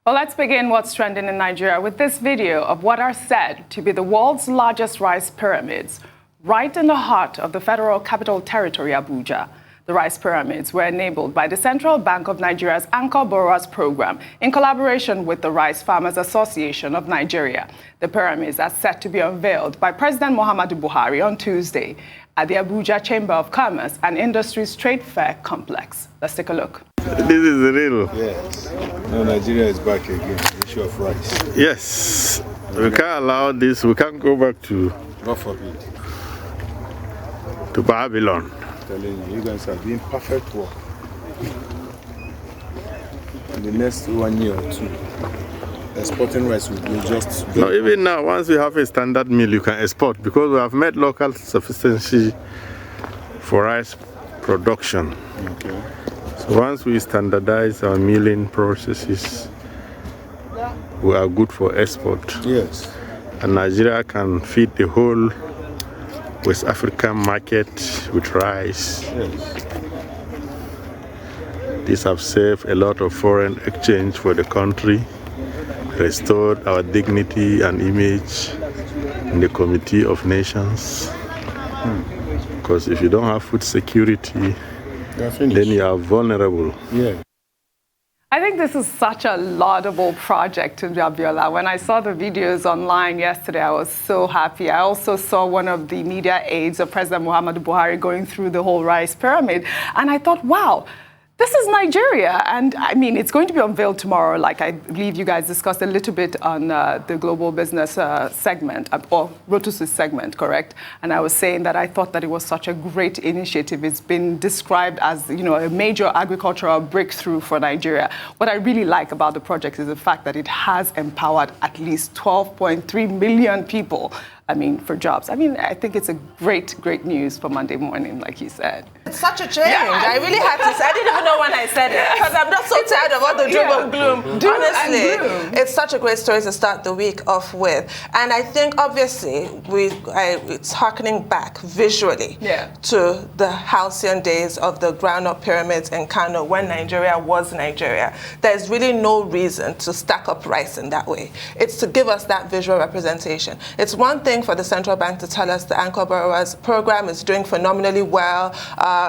Well, let's begin what's trending in Nigeria with this video of what are said to be the world's largest rice pyramids, right in the heart of the Federal Capital Territory, Abuja. The rice pyramids were enabled by the Central Bank of Nigeria's Anchor Borrowers Program in collaboration with the Rice Farmers Association of Nigeria. The pyramids are set to be unveiled by President Mohammadu Buhari on Tuesday at the Abuja Chamber of Commerce and Industries Trade Fair Complex. Let's take a look. This is real. Yes. Now Nigeria is back again. The issue of rice. Yes. We can't allow this. We can't go back to. God forbid. To Babylon. I'm telling you, you guys are doing perfect work. In the next 1 year or two, exporting rice will just. No, even now, once we have a standard mill, you can export because we have made local sufficiency for rice production. Okay. So once we standardize our milling processes, we are good for export. Yes. And Nigeria can feed the whole West African market with rice. Yes. These have saved a lot of foreign exchange for the country, restored our dignity and image in the Committee of Nations. Because if you don't have food security, then you are vulnerable. Yeah. I think this is such a laudable project, Abiola. When I saw the videos online yesterday, I was so happy. I also saw one of the media aides of President Mohammadu Buhari going through the whole rice pyramid. And I thought, wow, this is Nigeria. And I mean, it's going to be unveiled tomorrow, like I believe you guys discussed a little bit on the global business segment, or Rotus's segment, correct? And I was saying that I thought that it was such a great initiative. It's been described as, you know, a major agricultural breakthrough for Nigeria. What I really like about the project is the fact that it has empowered at least 12.3 million people, I mean, for jobs. I mean, I think it's a great news for Monday morning, like you said. It's such a change. Yeah, I really had to say, I didn't even know when I said it, because I'm not so tired of all the doom and gloom. Honestly, it's such a great story to start the week off with. And I think, obviously, it's harkening back visually to the halcyon days of the ground-up pyramids in Kano when Nigeria was Nigeria. There's really no reason to stack up rice in that way. It's to give us that visual representation. It's one thing for the central bank to tell us the Anchor Borrowers Program is doing phenomenally well.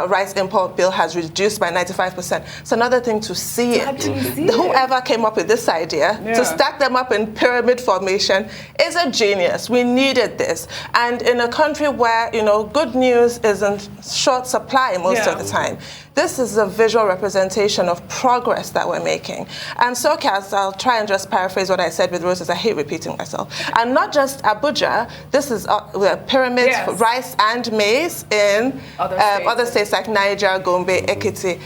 Rice import bill has reduced by 95%. It's another thing to see it. Whoever came up with this idea to stack them up in pyramid formation is a genius. We needed this. And in a country where, you know, good news is in short supply most of the time, this is a visual representation of progress that we're making. And so, Cass, I'll try and just paraphrase what I said with Roses. I hate repeating myself. And not just Abuja, this is pyramids for rice and maize in other states like Niger, Gombe, Ekiti,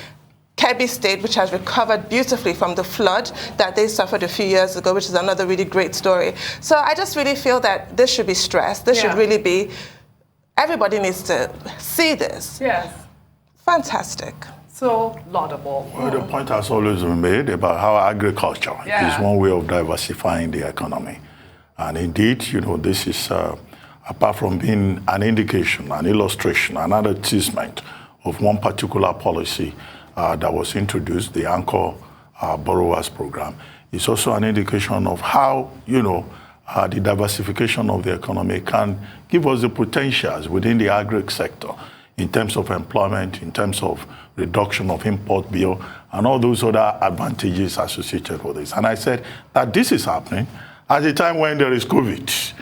Kebbi State, which has recovered beautifully from the flood that they suffered a few years ago, which is another really great story. So I just really feel that this should be stressed. This should really be, everybody needs to see this. Yes. Fantastic. So laudable. Well, the point has always been made about how agriculture is one way of diversifying the economy. And indeed, you know, this is, apart from being an indication, an illustration, an advertisement of one particular policy that was introduced, the Anchor Borrowers Program, it's also an indication of how, you know, the diversification of the economy can give us the potentials within the agri sector, in terms of employment, in terms of reduction of import bill, and all those other advantages associated with this. And I said that this is happening at a time when there is COVID,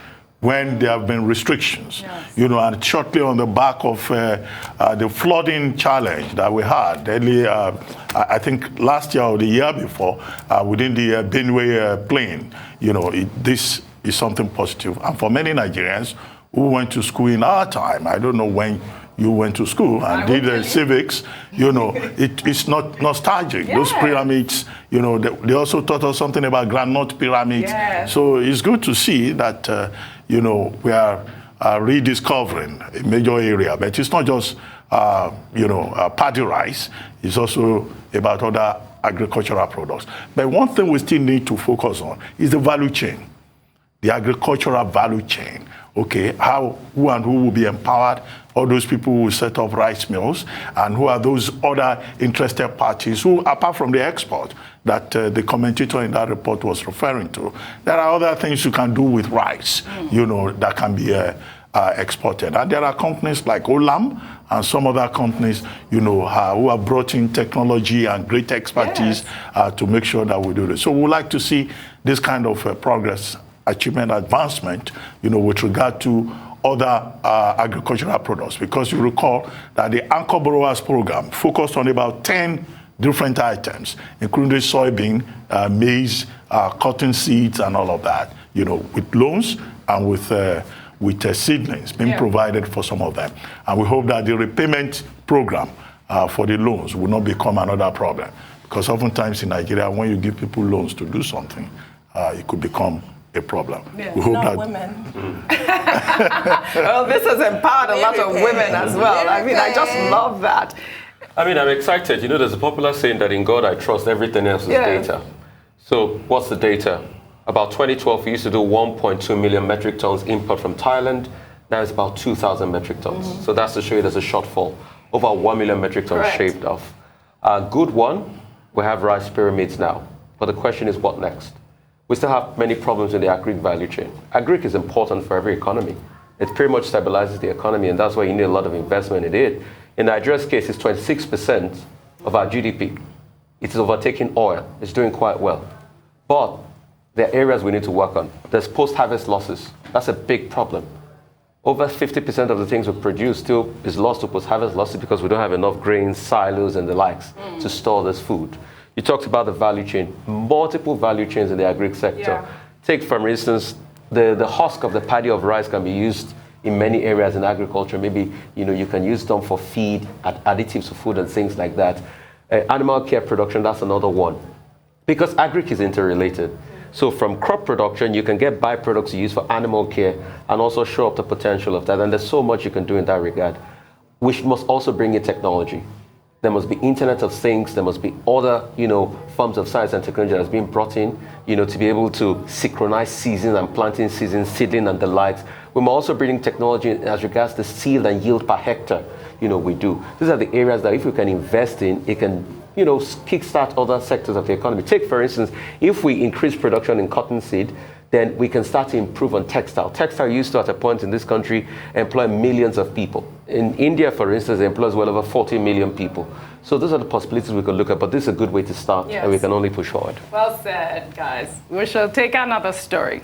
when there have been restrictions, you know, and shortly on the back of the flooding challenge that we had earlier, I think last year or the year before, within the Benue plain, you know, this is something positive. And for many Nigerians who went to school in our time, I don't know when you went to school and did civics, you know, it's not nostalgic. Those pyramids, you know, they also taught us something about granite pyramids. So it's good to see that, you know, we are rediscovering a major area. But it's not just, you know, paddy rice. It's also about other agricultural products. But one thing we still need to focus on is the value chain. the agricultural value chain. Okay, who and who will be empowered? All those people who will set up rice mills, and who are those other interested parties who, apart from the export that the commentator in that report was referring to, there are other things you can do with rice, that can be exported. And there are companies like Olam and some other companies, who have brought in technology and great expertise to make sure that we do this. So we'd like to see this kind of progress, achievement, advancement, with regard to other agricultural products, because you recall that the Anchor Borrowers Program focused on about 10 different items, including soybean, maize, cotton seeds, and all of that, with loans and with seedlings being provided for some of them. And we hope that the repayment program for the loans will not become another problem, because oftentimes in Nigeria, when you give people loans to do something, it could become a problem. Yeah. We hope Not that women. Well, this has empowered a lot of women as well. I mean, I just love that. I mean, I'm excited. There's a popular saying that in God I trust, everything else is data. So what's the data? About 2012, we used to do 1.2 million metric tons import from Thailand. Now it's about 2,000 metric tons. So that's to show you there's a shortfall. Over 1 million metric tons shaved off. Good one, we have rice pyramids now. But the question is, what next? We still have many problems in the agric value chain. Agric is important for every economy. It pretty much stabilizes the economy, and that's why you need a lot of investment in it. In Nigeria's case, it's 26% of our GDP. It is overtaking oil. It's doing quite well. But there are areas we need to work on. There's post-harvest losses. That's a big problem. Over 50% of the things we produce still is lost to post-harvest losses because we don't have enough grains, silos, and the likes to store this food. You talked about the value chain, multiple value chains in the agric sector. Take, for instance, the husk of the paddy of rice can be used in many areas in agriculture. Maybe, you can use them for feed, additives for food and things like that. Animal care production, that's another one. Because agric is interrelated. So from crop production, you can get byproducts you use for animal care and also show up the potential of that. And there's so much you can do in that regard. We must also bring in technology. There must be Internet of Things. There must be other, forms of science and technology that's being brought in, to be able to synchronize seasons and planting seasons, seedling and the likes. We must also bring in technology as regards the seed and yield per hectare, we do. These are the areas that if we can invest in, it can, kickstart other sectors of the economy. Take, for instance, if we increase production in cotton seed, then we can start to improve on textile. Textile used to, at a point in this country, employ millions of people. In India, for instance, it employs well over 40 million people. So those are the possibilities we could look at, but this is a good way to start, and we can only push forward. Well said, guys. We shall take another story.